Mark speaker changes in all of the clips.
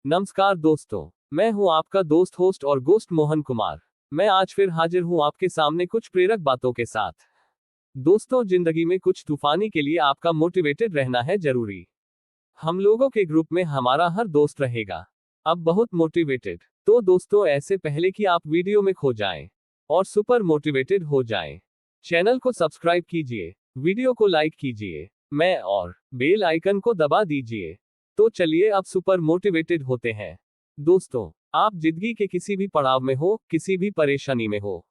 Speaker 1: नमस्कार दोस्तों, मैं हूं आपका दोस्त होस्ट और गोस्ट मोहन कुमार। मैं आज फिर हाजिर हूं आपके सामने कुछ प्रेरक बातों के साथ। दोस्तों, जिंदगी में कुछ तूफानी के लिए आपका मोटिवेटेड रहना है जरूरी। हम लोगों के ग्रुप में हमारा हर दोस्त रहेगा अब बहुत मोटिवेटेड। तो दोस्तों, ऐसे पहले कि आप वीडियो में खो जाएं और सुपर मोटिवेटेड हो जाएं, चैनल को सब्सक्राइब कीजिए, वीडियो को लाइक कीजिए, मैं और बेल आइकन को दबा दीजिए। तो चलिए अब सुपर मोटिवेटेड होते हैं। दोस्तों, आप जिंदगी के किसी भी पड़ाव में हो, किसी भी परेशानी में हो,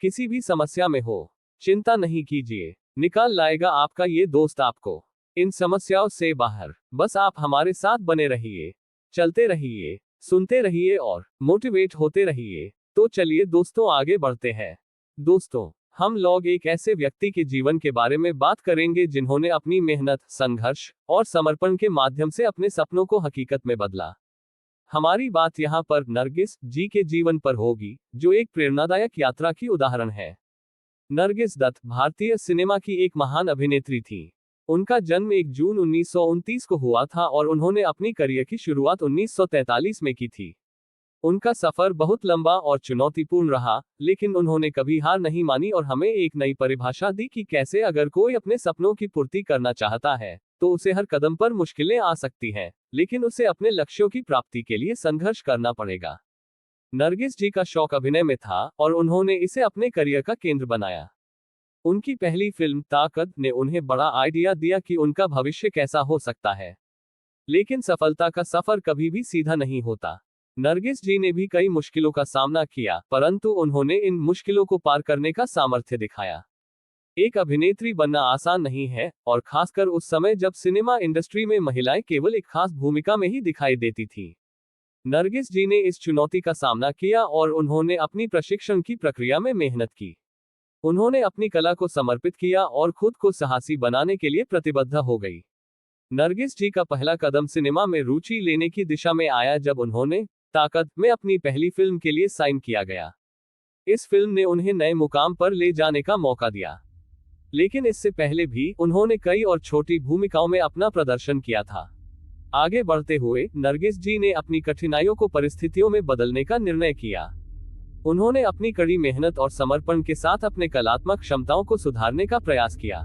Speaker 1: किसी भी समस्या में हो, चिंता नहीं कीजिए, निकाल लाएगा आपका ये दोस्त आपको इन समस्याओं से बाहर। बस आप हमारे साथ बने रहिए, चलते रहिए, सुनते रहिए और मोटिवेट होते रहिए। तो चलिए दोस्तों, आगे बढ़ते हैं। दोस्तों, हम लोग एक ऐसे व्यक्ति के जीवन के बारे में बात करेंगे जिन्होंने अपनी मेहनत, संघर्ष और समर्पण के माध्यम से अपने सपनों को हकीकत में बदला। हमारी बात यहाँ पर नरगिस जी के जीवन पर होगी, जो एक प्रेरणादायक यात्रा की उदाहरण है। नरगिस दत्त भारतीय सिनेमा की एक महान अभिनेत्री थी। उनका जन्म 1 जून 1929 को हुआ था और उन्होंने अपनी करियर की शुरुआत 1943 में की थी। उनका सफर बहुत लंबा और चुनौतीपूर्ण रहा, लेकिन उन्होंने कभी हार नहीं मानी और हमें एक नई परिभाषा दी कि कैसे अगर कोई अपने सपनों की पूर्ति करना चाहता है, तो उसे हर कदम पर मुश्किलें आ सकती हैं, लेकिन उसे अपने लक्ष्यों की प्राप्ति के लिए संघर्ष करना पड़ेगा। नरगिस जी का शौक अभिनय में था और उन्होंने इसे अपने करियर का केंद्र बनाया। उनकी पहली फिल्म ताकत ने उन्हें बड़ा आइडिया दिया कि उनका भविष्य कैसा हो सकता है। लेकिन सफलता का सफर कभी भी सीधा नहीं होता। नरगिस जी ने भी कई मुश्किलों का सामना किया, परंतु उन्होंने इन मुश्किलों को पार करने का सामर्थ्य दिखाया। एक अभिनेत्री बनना आसान नहीं है, और खासकर उस समय जब सिनेमा इंडस्ट्री में महिलाएं केवल एक खास भूमिका में ही दिखाई देती थीं। नरगिस जी ने इस चुनौती का सामना किया और उन्होंने अपनी प्रशिक्षण की प्रक्रिया में मेहनत की। उन्होंने अपनी कला को समर्पित किया और खुद को साहसी बनाने के लिए प्रतिबद्ध हो गई। नरगिस जी का पहला कदम सिनेमा में रुचि लेने की दिशा में आया जब उन्होंने ताकत में अपनी पहली फिल्म के लिए साइन किया गया। इस फिल्म ने उन्हें नए मुकाम पर ले जाने का मौका दिया, लेकिन इससे पहले भी उन्होंने कई और छोटी भूमिकाओं में अपना प्रदर्शन किया था। आगे बढ़ते हुए नरगिस जी ने अपनी कठिनाइयों को परिस्थितियों में बदलने का निर्णय किया। उन्होंने अपनी कड़ी मेहनत और समर्पण के साथ अपने कलात्मक क्षमताओं को सुधारने का प्रयास किया,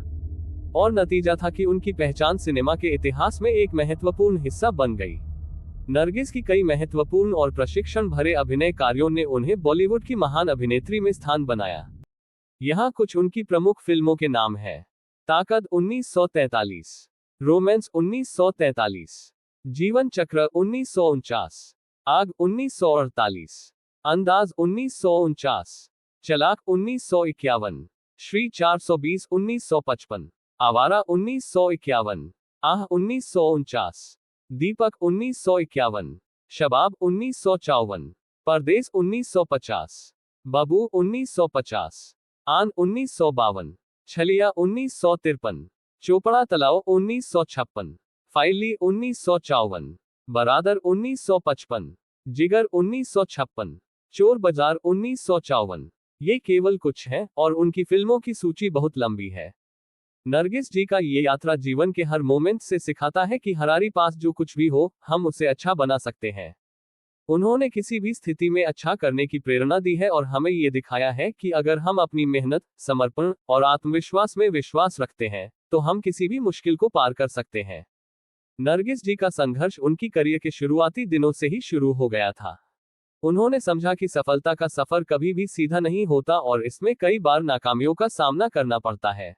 Speaker 1: और नतीजा था कि उनकी पहचान सिनेमा के इतिहास में एक महत्वपूर्ण हिस्सा बन गई। नरगिस की कई महत्वपूर्ण और प्रशिक्षण भरे अभिनय कार्यों ने उन्हें बॉलीवुड की महान अभिनेत्री में स्थान बनाया। यहाँ कुछ उनकी प्रमुख फिल्मों के नाम हैं। ताकत 1943, रोमांस 1943, जीवन चक्र 1949, आग 1948, अंदाज 1949, चलाक 1951, श्री 420 1955, आवारा 1951, आह 1949, दीपक 1951, शबाब 1954, परदेस 1950, बबू 1950, आन 1952, छलिया 1953, चोपड़ा तलाव 1956, फाइली 1954, बरादर 1955, जिगर 1956, चोर बाजार 1954। ये केवल कुछ हैं, और उनकी फिल्मों की सूची बहुत लंबी है। नरगिस जी का ये यात्रा जीवन के हर मोमेंट से सिखाता है कि हमारे पास जो कुछ भी हो, हम उसे अच्छा बना सकते हैं। उन्होंने किसी भी स्थिति में अच्छा करने की प्रेरणा दी है और हमें ये दिखाया है कि अगर हम अपनी मेहनत, समर्पण और आत्मविश्वास में विश्वास रखते हैं, तो हम किसी भी मुश्किल को पार कर सकते हैं। नरगिस जी का संघर्ष उनकी करियर के शुरुआती दिनों से ही शुरू हो गया था। उन्होंने समझा कि सफलता का सफर कभी भी सीधा नहीं होता और इसमें कई बार नाकामियों का सामना करना पड़ता है।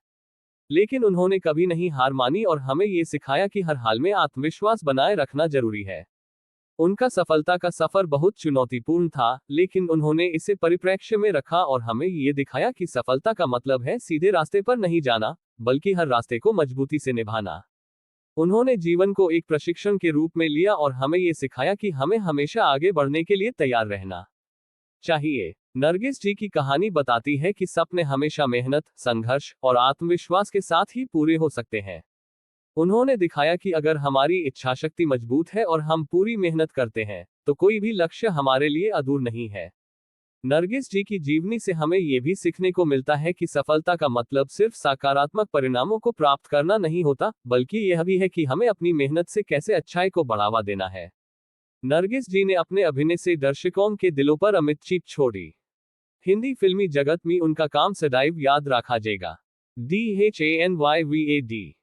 Speaker 1: लेकिन उन्होंने कभी नहीं हार मानी और हमें ये सिखाया कि हर हाल में आत्मविश्वास बनाए रखना जरूरी है। उनका सफलता का सफर बहुत चुनौतीपूर्ण था, लेकिन उन्होंने इसे परिप्रेक्ष्य में रखा और हमें ये दिखाया कि सफलता का मतलब है सीधे रास्ते पर नहीं जाना, बल्कि हर रास्ते को मजबूती से निभाना। उन्होंने जीवन को एक प्रशिक्षण के रूप में लिया और हमें ये सिखाया कि हमें हमेशा आगे बढ़ने के लिए तैयार रहना चाहिए। नरगिस जी की कहानी बताती है कि सपने हमेशा मेहनत, संघर्ष और आत्मविश्वास के साथ ही पूरे हो सकते हैं। उन्होंने दिखाया कि अगर हमारी इच्छाशक्ति मजबूत है और हम पूरी मेहनत करते हैं, तो कोई भी लक्ष्य हमारे लिए अधूर नहीं है। नरगिस जी की जीवनी से हमें यह भी सीखने को मिलता है कि सफलता का मतलब सिर्फ सकारात्मक परिणामों को प्राप्त करना नहीं होता, बल्कि यह भी है कि हमें अपनी मेहनत से कैसे अच्छाई को बढ़ावा देना है। नरगिस जी ने अपने अभिनय से दर्शकों के दिलों पर अमिट छाप छोड़ी। हिंदी फिल्मी जगत में उनका काम सदैव याद रखा जाएगा। DHANYVAD